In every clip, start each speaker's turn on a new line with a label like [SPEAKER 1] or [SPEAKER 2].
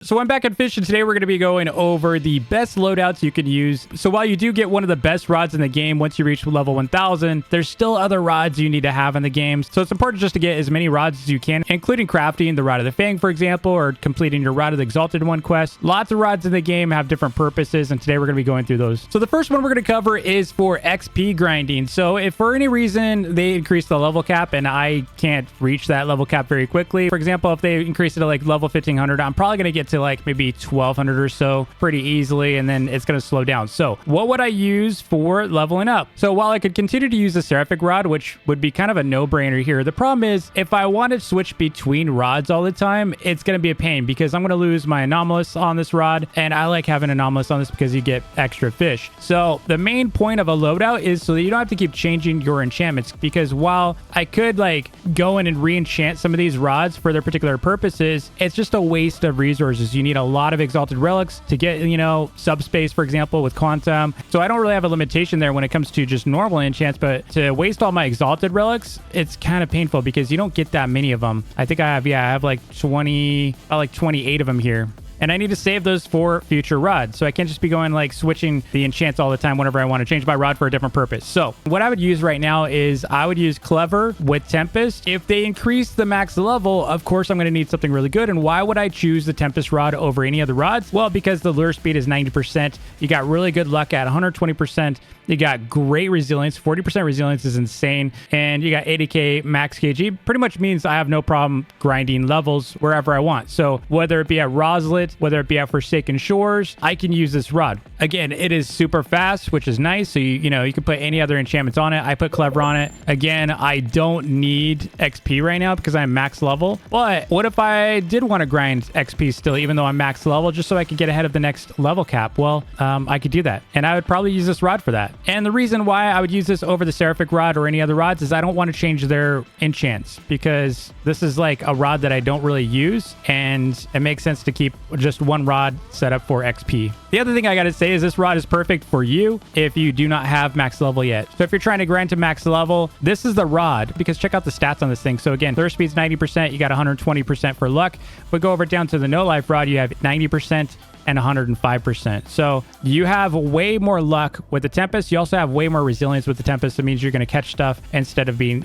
[SPEAKER 1] So I'm back at Fisch, and today we're going to be going over the best loadouts you can use. So while you do get one of the best rods in the game once you reach level 1000, there's still other rods you need to have in the game. So it's important just to get as many rods as you can, including crafting the Rod of the Fang, for example, or completing your Rod of the Exalted One quest. Lots of rods in the game have different purposes, and today we're going to be going through those. So the first one we're going to cover is for XP grinding. So if for any reason they increase the level cap and I can't reach that level cap very quickly, for example, if they increase it to like level 1500, I'm probably going to get to like maybe 1200 or so pretty easily, and then it's going to slow down. So what would I use for leveling up? So while I could continue to use the Seraphic Rod, which would be kind of a no-brainer here, the problem is if I want to switch between rods all the time, it's going to be a pain because I'm going to lose my anomalous on this rod, and I like having anomalous on this because you get extra fish. So the main point of a loadout is so that you don't have to keep changing your enchantments, because while I could like go in and re-enchant some of these rods for their particular purposes, it's just a waste of resources. You need a lot of exalted relics to get, you know, subspace, for example, with quantum. So I don't really have a limitation there when it comes to just normal enchants, but to waste all my exalted relics, it's kind of painful because you don't get that many of them. I think I have like 28 of them here. And I need to save those for future rods. So I can't just be going like switching the enchants all the time whenever I want to change my rod for a different purpose. So what I would use right now is I would use Clever with Tempest. If they increase the max level, of course, I'm going to need something really good. And why would I choose the Tempest rod over any other rods? Well, because the lure speed is 90%. You got really good luck at 120%. You got great resilience. 40% resilience is insane. And you got 80k max KG. Pretty much means I have no problem grinding levels wherever I want. So whether it be at Roslet, whether it be at Forsaken Shores, I can use this rod. Again, it is super fast, which is nice. So you can put any other enchantments on it. I put Clever on it. Again, I don't need XP right now because I'm max level. But what if I did want to grind XP still, even though I'm max level, just so I could get ahead of the next level cap? Well, I could do that. And I would probably use this rod for that. And the reason why I would use this over the Seraphic Rod or any other rods is I don't want to change their enchants, because this is like a rod that I don't really use, and it makes sense to keep just one rod set up for XP. The other thing I got to say is this rod is perfect for you if you do not have max level yet. So if you're trying to grind to max level, this is the rod, because check out the stats on this thing. So again, thirst speed's 90%, you got 120% for luck. If we go over down to the no life rod, you have 90% and 105%. So you have way more luck with the Tempest. You also have way more resilience with the Tempest. It means you're going to catch stuff instead of being,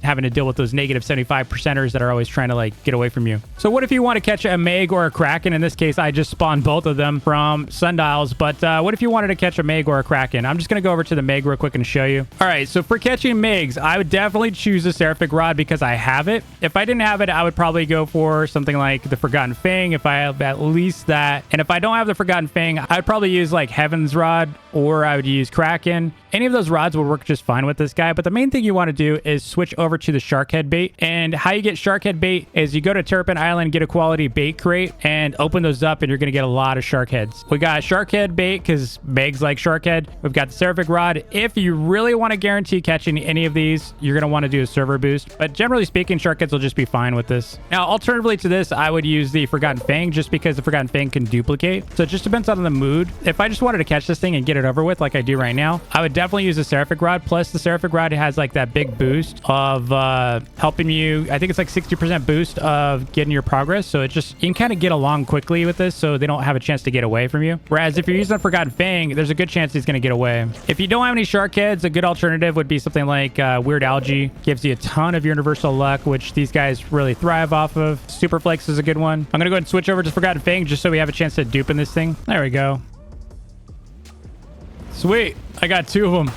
[SPEAKER 1] having to deal with those negative 75%ers that are always trying to like get away from you. So what if you want to catch a Meg or a Kraken? In this case, I just spawned both of them from sundials. But what if you wanted to catch a Meg or a Kraken? I'm just going to go over to the Meg real quick and show you. All right, so for catching Megs, I would definitely choose the Seraphic Rod because I have it. If I didn't have it, I would probably go for something like the Forgotten Fang if I have at least that. And if I don't have the Forgotten Fang, I'd probably use like Heaven's Rod, or I would use Kraken. Any of those rods would work just fine with this guy. But the main thing you want to do is switch over to the Sharkhead bait. And how you get Sharkhead bait is you go to Terrapin Island, get a quality bait crate, and open those up, and you're going to get a lot of Sharkheads. We got Sharkhead bait because Megs like Sharkhead. We've got the Seraphic Rod. If you really want to guarantee catching any of these, you're going to want to do a server boost. But generally speaking, Sharkheads will just be fine with this. Now, alternatively to this, I would use the Forgotten Fang just because the Forgotten Fang can duplicate. So it just depends on the mood. If I just wanted to catch this thing and get it over with like I do right now, I would definitely use the Seraphic Rod. Plus the Seraphic Rod has like that big boost of helping you. I think it's like 60% boost of getting your progress. So it just, you can kind of get along quickly with this so they don't have a chance to get away from you. Whereas if you're using a Forgotten Fang, there's a good chance he's going to get away. If you don't have any shark heads, a good alternative would be something like Weird Algae. Gives you a ton of universal luck, which these guys really thrive off of. Super Flakes is a good one. I'm going to go ahead and switch over to Forgotten Fang just so we have a chance to dupe in this thing. There we go. Sweet. I got two of them.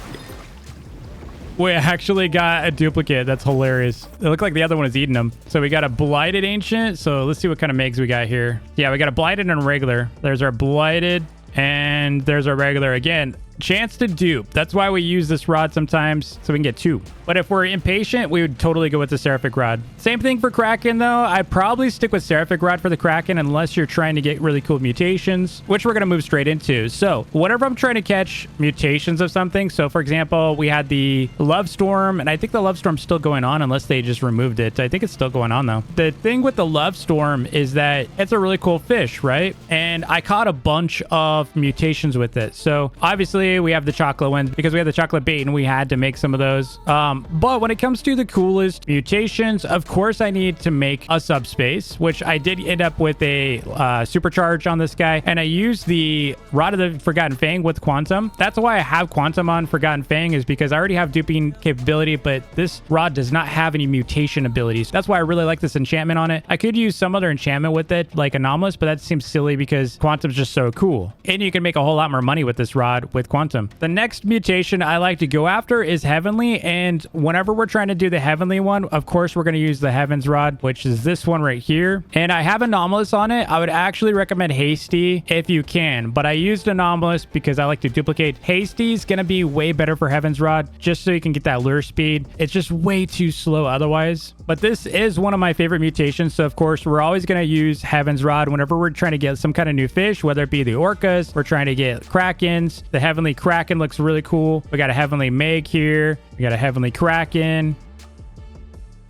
[SPEAKER 1] We actually got a duplicate. That's hilarious. It looked like the other one was eating them. So we got a Blighted Ancient. So let's see what kind of Megs we got here. Yeah, we got a Blighted and a regular. There's our Blighted and there's our regular. Again, chance to dupe. That's why we use this rod sometimes, so we can get two. But if we're impatient, we would totally go with the Seraphic Rod. Same thing for Kraken, though. I'd probably stick with Seraphic Rod for the Kraken unless you're trying to get really cool mutations, which we're going to move straight into. So whenever I'm trying to catch mutations of something, so for example, we had the Love Storm, and I think the Love Storm's still going on unless they just removed it. I think it's still going on, though. The thing with the Love Storm is that it's a really cool fish, right? And I caught a bunch of mutations with it. So obviously, obviously we have the chocolate ones because we have the chocolate bait and we had to make some of those. But when it comes to the coolest mutations, of course I need to make a subspace, which I did end up with a supercharge on this guy, and I used the Rod of the Forgotten Fang with Quantum. That's why I have Quantum on Forgotten Fang, is because I already have duping capability, but this rod does not have any mutation abilities. That's why I really like this enchantment on it. I could use some other enchantment with it, like Anomalous, but that seems silly because Quantum's just so cool. And you can make a whole lot more money with this rod with Quantum. The next mutation I like to go after is Heavenly, and whenever we're trying to do the Heavenly one, of course we're going to use the Heavens rod, which is this one right here. And I have Anomalous on it. I would actually recommend Hasty if you can, but I used Anomalous because I like to duplicate. Hasty is going to be way better for Heaven's rod, just so you can get that lure speed. It's just way too slow otherwise. But this is one of my favorite mutations, so of course we're always going to use Heaven's rod whenever we're trying to get some kind of new fish, whether it be the orcas, we're trying to get Krakens. The Heavenly Kraken looks really cool. We got a Heavenly Meg here. We got a Heavenly Kraken.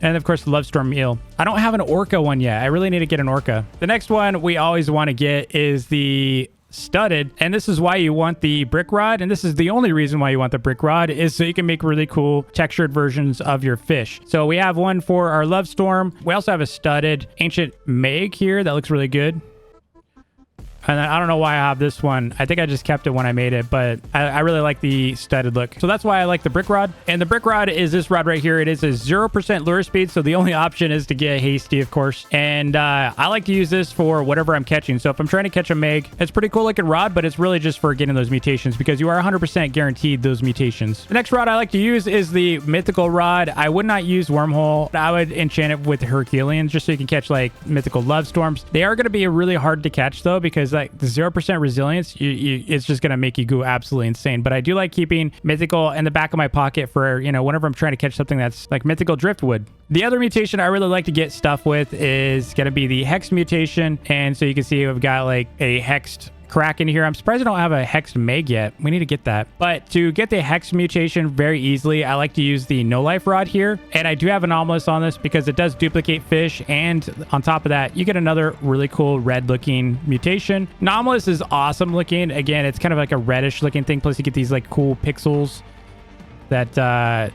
[SPEAKER 1] And of course, the Lovestorm Eel. I don't have an Orca one yet. I really need to get an Orca. The next one we always want to get is the Studded, and this is why you want the brick rod, and this is the only reason why you want the brick rod, is so you can make really cool textured versions of your fish. So we have one for our Lovestorm. We also have a Studded Ancient Meg here that looks really good. And then I don't know why I have this one. I think I just kept it when I made it, but I really like the studded look. So that's why I like the brick rod. And the brick rod is this rod right here. It is a 0% lure speed, so the only option is to get Hasty, of course. And I like to use this for whatever I'm catching. So if I'm trying to catch a Meg, it's pretty cool looking rod, but it's really just for getting those mutations because you are 100% guaranteed those mutations. The next rod I like to use is the mythical rod. I would not use Wormhole. I would enchant it with Herculeans just so you can catch like mythical love storms. They are going to be really hard to catch though, because like the 0% resilience, it's just going to make you go absolutely insane. But I do like keeping mythical in the back of my pocket for, you know, whenever I'm trying to catch something that's like mythical driftwood. The other mutation I really like to get stuff with is going to be the hex mutation. And so you can see we've got like a hexed Kraken here. I'm surprised I don't have a hexed Meg yet. We need to get that. But to get the hex mutation very easily, I like to use the no life rod here. And I do have Anomalous on this because it does duplicate fish. And on top of that, you get another really cool red looking mutation. Anomalous is awesome looking. Again, it's kind of like a reddish looking thing. Plus you get these like cool pixels that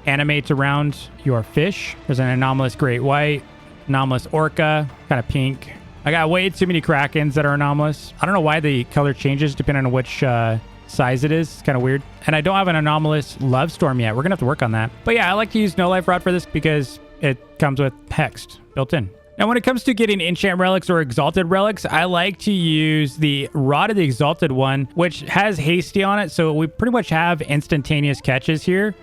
[SPEAKER 1] animates around your fish. There's an Anomalous Great White, Anomalous Orca, kind of pink. I got way too many Krakens that are Anomalous. I don't know why the color changes depending on which size it is. It's kind of weird. And I don't have an Anomalous Lovestorm yet. We're going to have to work on that. But yeah, I like to use No Life Rod for this because it comes with Hexed built in. Now, when it comes to getting enchant relics or exalted relics, I like to use the Rod of the Exalted one, which has Hasty on it. So we pretty much have instantaneous catches here,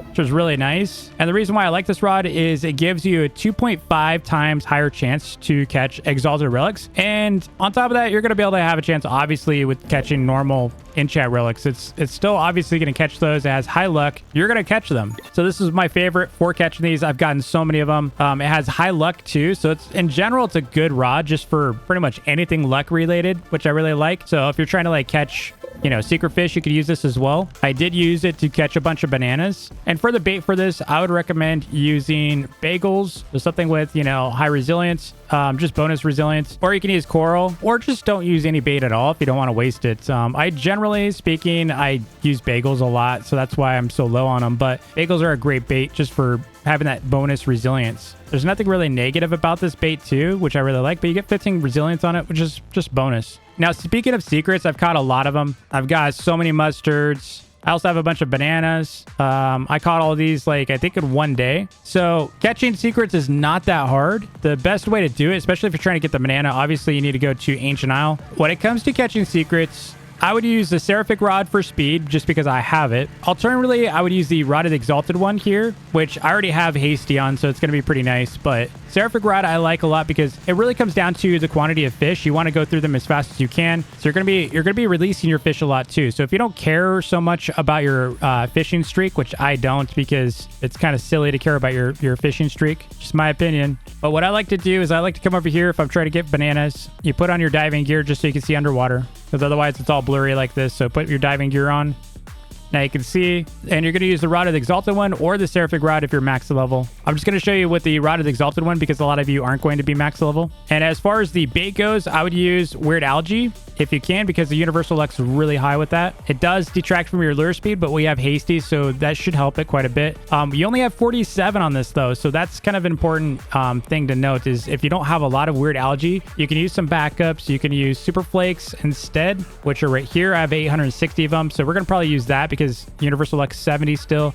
[SPEAKER 1] which is really nice. And the reason why I like this rod is it gives you a 2.5 times higher chance to catch exalted relics. And on top of that, you're going to be able to have a chance, obviously, with catching normal enchant relics. It's still obviously going to catch those. It has high luck. You're going to catch them. So this is my favorite for catching these. I've gotten so many of them. It has high luck too. So it's in general, it's a good rod just for pretty much anything luck related, which I really like. So if you're trying to like catch, you know, secret fish, you could use this as well. I did use it to catch a bunch of bananas. And for the bait for this, I would recommend using bagels. So something with, you know, high resilience, just bonus resilience, or you can use coral, or just don't use any bait at all if you don't want to waste it. I generally speaking, I use bagels a lot, so that's why I'm so low on them. But bagels are a great bait just for having that bonus resilience. There's nothing really negative about this bait too, which I really like, but you get 15 resilience on it, which is just bonus. Now, speaking of secrets, I've caught a lot of them. I've got so many mustards. I also have a bunch of bananas. I caught all of these, like, I think in one day. So catching secrets is not that hard. The best way to do it, especially if you're trying to get the banana, obviously you need to go to Ancient Isle. When it comes to catching secrets, I would use the Seraphic Rod for speed just because I have it. Alternatively, I would use the Rod of the Exalted one here, which I already have Hasty on, so it's going to be pretty nice. But Seraphic Rod I like a lot because it really comes down to the quantity of fish. You want to go through them as fast as you can. So you're going to be releasing your fish a lot too. So if you don't care so much about your fishing streak, which I don't because it's kind of silly to care about your fishing streak, just my opinion. But what I like to do is I like to come over here if I'm trying to get bananas. You put on your diving gear just so you can see underwater, because otherwise it's all blurry like this. So put your diving gear on. Now you can see, and you're going to use the Rod of the Exalted one or the Seraphic Rod if you're max level. I'm just going to show you with the Rod of the Exalted one because a lot of you aren't going to be max level. And as far as the bait goes, I would use Weird Algae. if you can, because the universal luck's really high with that. It does detract from your lure speed, but we have hasty, so that should help it quite a bit. You only have 47 on this though, so that's kind of an important thing to note is if you don't have a lot of weird algae, you can use some backups. You can use super flakes instead, which are right here. I have 860 of them, so we're gonna probably use that because universal luck 70 still.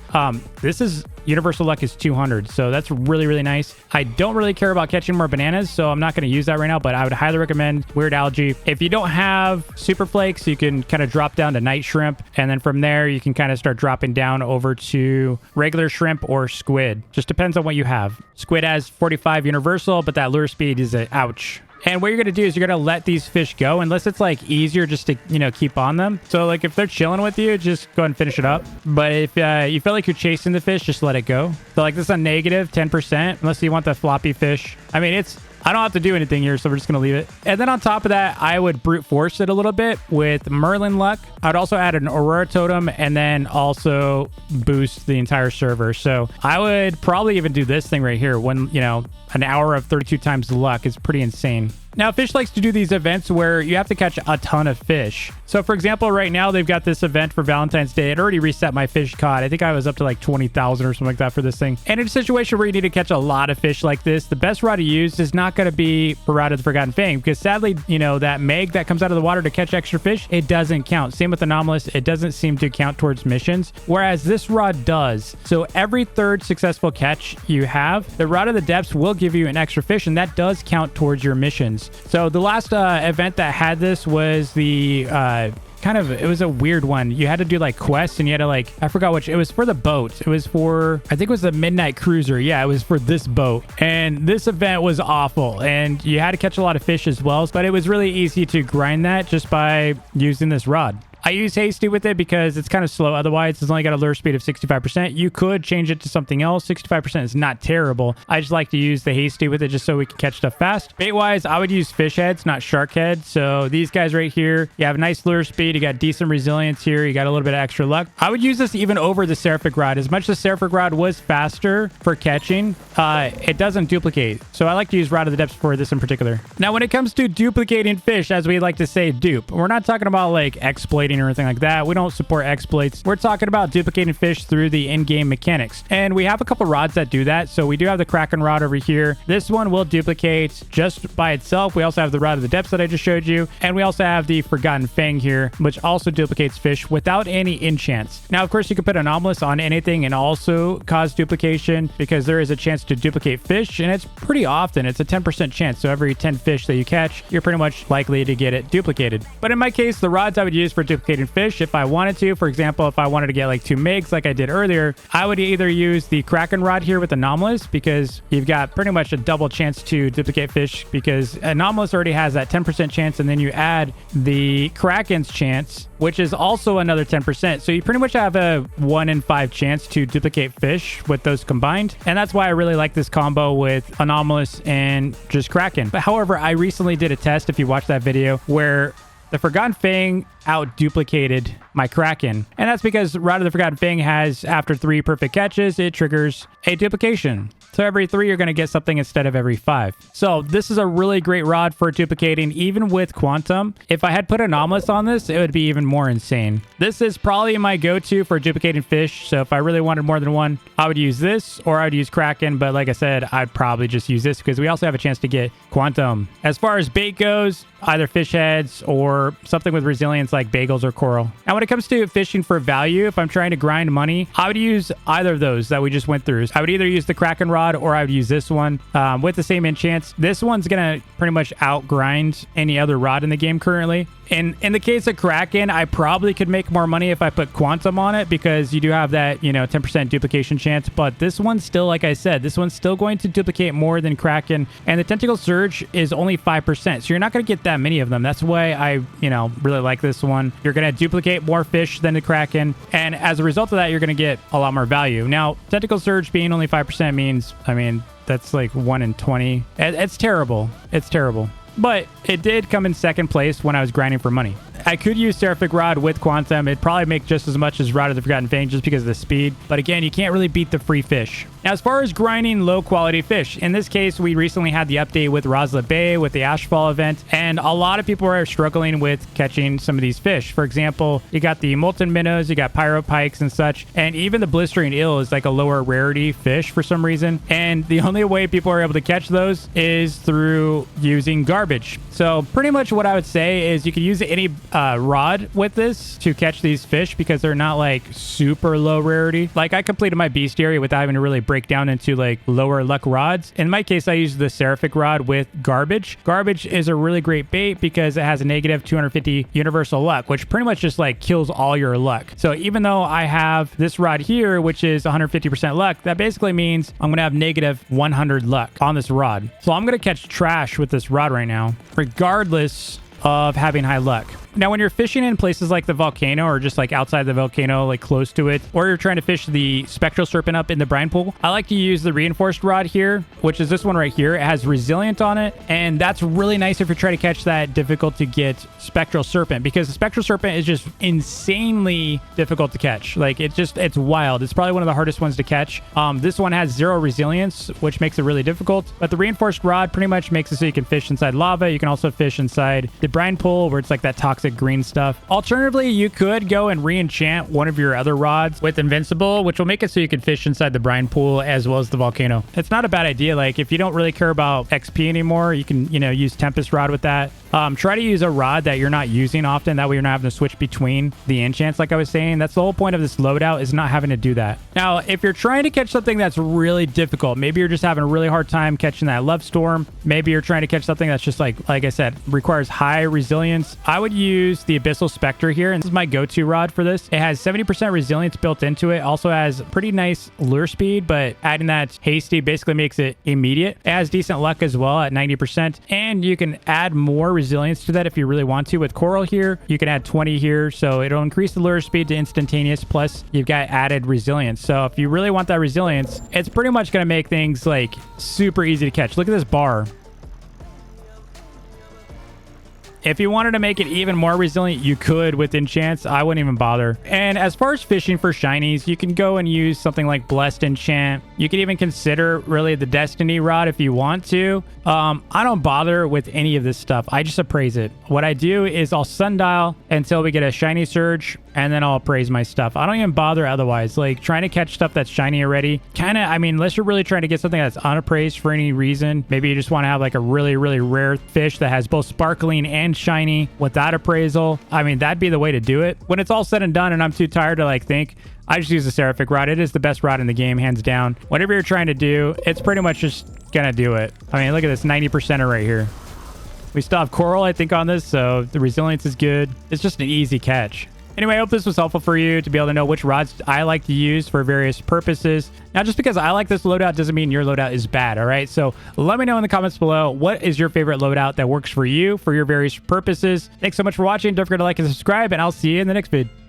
[SPEAKER 1] This is universal luck is 200, so that's really, really nice. I don't really care about catching more bananas, so I'm not going to use that right now, but I would highly recommend weird algae. If you don't have super flakes, you can kind of drop down to night shrimp, and then from there you can kind of start dropping down over to regular shrimp or squid. Just depends on what you have. Squid has 45 universal, but that lure speed is a ouch. And what you're going to do is you're going to let these fish go unless it's like easier just to, you know, keep on them. So like if they're chilling with you, just go ahead and finish it up. But if you feel like you're chasing the fish, just let it go. So like this is a negative 10% unless you want the floppy fish. I mean, I don't have to do anything here, so we're just going to leave it. And then on top of that, I would brute force it a little bit with Merlin luck. I'd also add an Aurora totem and then also boost the entire server. So I would probably even do this thing right here when, you know, an hour of 32 times the luck is pretty insane. Now, Fisch likes to do these events where you have to catch a ton of fish. So, for example, right now they've got this event for Valentine's Day. It already reset my fish caught. I think I was up to like 20,000 or something like that for this thing. And in a situation where you need to catch a lot of fish like this, the best rod to use is not going to be the Rod of the Forgotten Fang because sadly, you know, that meg that comes out of the water to catch extra fish, it doesn't count. Same with Anomalous. It doesn't seem to count towards missions, whereas this rod does. So every third successful catch you have, the Rod of the Depths will give you an extra fish, and that does count towards your missions. So the last event that had this was the it was a weird one. You had to do like quests and you had to like, I forgot which, it was for the boat. It was for, I think it was the Midnight Cruiser. Yeah, it was for this boat. And this event was awful. And you had to catch a lot of fish as well. But it was really easy to grind that just by using this rod. I use hasty with it because it's kind of slow. Otherwise, it's only got a lure speed of 65%. You could change it to something else. 65% is not terrible. I just like to use the hasty with it just so we can catch stuff fast. Bait-wise, I would use fish heads, not shark heads. So these guys right here, you have a nice lure speed. You got decent resilience here. You got a little bit of extra luck. I would use this even over the Seraphic Rod. As much as the Seraphic Rod was faster for catching, it doesn't duplicate. So I like to use Rod of the Depths for this in particular. Now, when it comes to duplicating fish, as we like to say, dupe, we're not talking about like exploiting or anything like that. We don't support exploits. We're talking about duplicating fish through the in-game mechanics. And we have a couple rods that do that. So we do have the Kraken rod over here. This one will duplicate just by itself. We also have the Rod of the Depths that I just showed you. And we also have the Forgotten Fang here, which also duplicates fish without any enchants. Now, of course, you can put Anomalous on anything and also cause duplication because there is a chance to duplicate fish. And it's pretty often. It's a 10% chance. So every 10 fish that you catch, you're pretty much likely to get it duplicated. But in my case, the rods I would use for duplicating fish, if I wanted to, for example, if I wanted to get like 2 megs like I did earlier, I would either use the Kraken rod here with Anomalous because you've got pretty much a double chance to duplicate fish because Anomalous already has that 10% chance, and then you add the Kraken's chance, which is also another 10%. So you pretty much have a 1 in 5 chance to duplicate fish with those combined. And that's why I really like this combo with Anomalous and just Kraken. But however, I recently did a test, if you watched that video, where the Forgotten Fang out-duplicated my Kraken. And that's because Rod of the Forgotten Fang has, after 3 perfect catches, it triggers a duplication. So every 3, you're going to get something instead of every 5. So this is a really great rod for duplicating, even with Quantum. If I had put Anomalous on this, it would be even more insane. This is probably my go-to for duplicating fish. So if I really wanted more than one, I would use this or I would use Kraken. But like I said, I'd probably just use this because we also have a chance to get Quantum. As far as bait goes, either fish heads or something with resilience like bagels or coral. Now, when it comes to fishing for value, if I'm trying to grind money, I would use either of those that we just went through. I would either use the Kraken rod or I would use this one with the same enchants. This one's going to pretty much outgrind any other rod in the game currently. And in the case of Kraken, I probably could make more money if I put Quantum on it because you do have that, 10% duplication chance. But this one's still, like I said, this one's still going to duplicate more than Kraken. And the Tentacle Surge is only 5%. So you're not going to get that many of them. That's why I, really like this one. You're going to duplicate more fish than the Kraken. And as a result of that, you're going to get a lot more value. Now, Tentacle Surge being only 5% means, that's like 1 in 20. It's terrible. It's terrible. But it did come in second place when I was grinding for money. I could use Seraphic Rod with Quantum. It'd probably make just as much as Rod of the Forgotten Fang just because of the speed. But again, you can't really beat the free fish. Now, as far as grinding low quality fish, in this case, we recently had the update with Roslet Bay with the Ashfall event, and a lot of people are struggling with catching some of these fish. For example, you got the molten minnows, you got pyro pikes and such, and even the blistering eel is like a lower rarity fish for some reason. And the only way people are able to catch those is through using garbage. So pretty much what I would say is you can use any rod with this to catch these fish because they're not like super low rarity. Like I completed my bestiary without having to really break down into like lower luck rods. In my case, I used the Seraphic Rod with garbage. Garbage is a really great bait because it has a negative 250 universal luck, which pretty much just like kills all your luck. So even though I have this rod here, which is 150% luck, that basically means I'm going to have negative 100 luck on this rod. So I'm going to catch trash with this rod right now, regardless of having high luck. Now, when you're fishing in places like the volcano or just like outside the volcano, like close to it, or you're trying to fish the spectral serpent up in the brine pool, I like to use the reinforced rod here, which is this one right here. It has resilient on it, and that's really nice if you're trying to catch that difficult to get spectral serpent, because the spectral serpent is just insanely difficult to catch. Like it's wild. It's probably one of the hardest ones to catch. This one has 0 resilience, which makes it really difficult, but the reinforced rod pretty much makes it so you can fish inside lava. You can also fish inside the brine pool where it's like that toxic green stuff. Alternatively, you could go and re-enchant one of your other rods with invincible, which will make it so you can fish inside the brine pool as well as the volcano. It's not a bad idea. Like if you don't really care about XP anymore, you can, use Tempest Rod with that. Try to use a rod that you're not using often. That way you're not having to switch between the enchants like I was saying. That's the whole point of this loadout, is not having to do that. Now, if you're trying to catch something that's really difficult, maybe you're just having a really hard time catching that love storm. Maybe you're trying to catch something that's just like I said, requires high resilience. I would use the Abyssal Spectre here, and this is my go-to rod for this. It has 70% resilience built into it. Also has pretty nice lure speed, but adding that hasty basically makes it immediate. It has decent luck as well at 90%, and you can add more resilience to that if you really want to. With coral here, you can add 20 here, so it'll increase the lure speed to instantaneous, plus you've got added resilience. So if you really want that resilience, it's pretty much going to make things like super easy to catch. Look at this bar. If you wanted to make it even more resilient, you could with enchants. I wouldn't even bother. And as far as fishing for shinies, you can go and use something like Blessed Enchant. You could even consider really the Destiny Rod if you want to. I don't bother with any of this stuff. I just appraise it. What I do is I'll sundial until we get a shiny surge, and then I'll appraise my stuff. I don't even bother otherwise. Like trying to catch stuff that's shiny already, unless you're really trying to get something that's unappraised for any reason. Maybe you just want to have like a really, really rare fish that has both sparkling and shiny without appraisal. That'd be the way to do it. When it's all said and done and I'm too tired to think, I just use the Seraphic Rod. It is the best rod in the game, hands down. Whatever you're trying to do, it's pretty much just gonna do it. Look at this 90% right here. We still have coral, I think, on this, so the resilience is good. It's just an easy catch. Anyway, I hope this was helpful for you to be able to know which rods I like to use for various purposes. Now, just because I like this loadout doesn't mean your loadout is bad, all right? So let me know in the comments below, what is your favorite loadout that works for you for your various purposes? Thanks so much for watching. Don't forget to like and subscribe, and I'll see you in the next vid.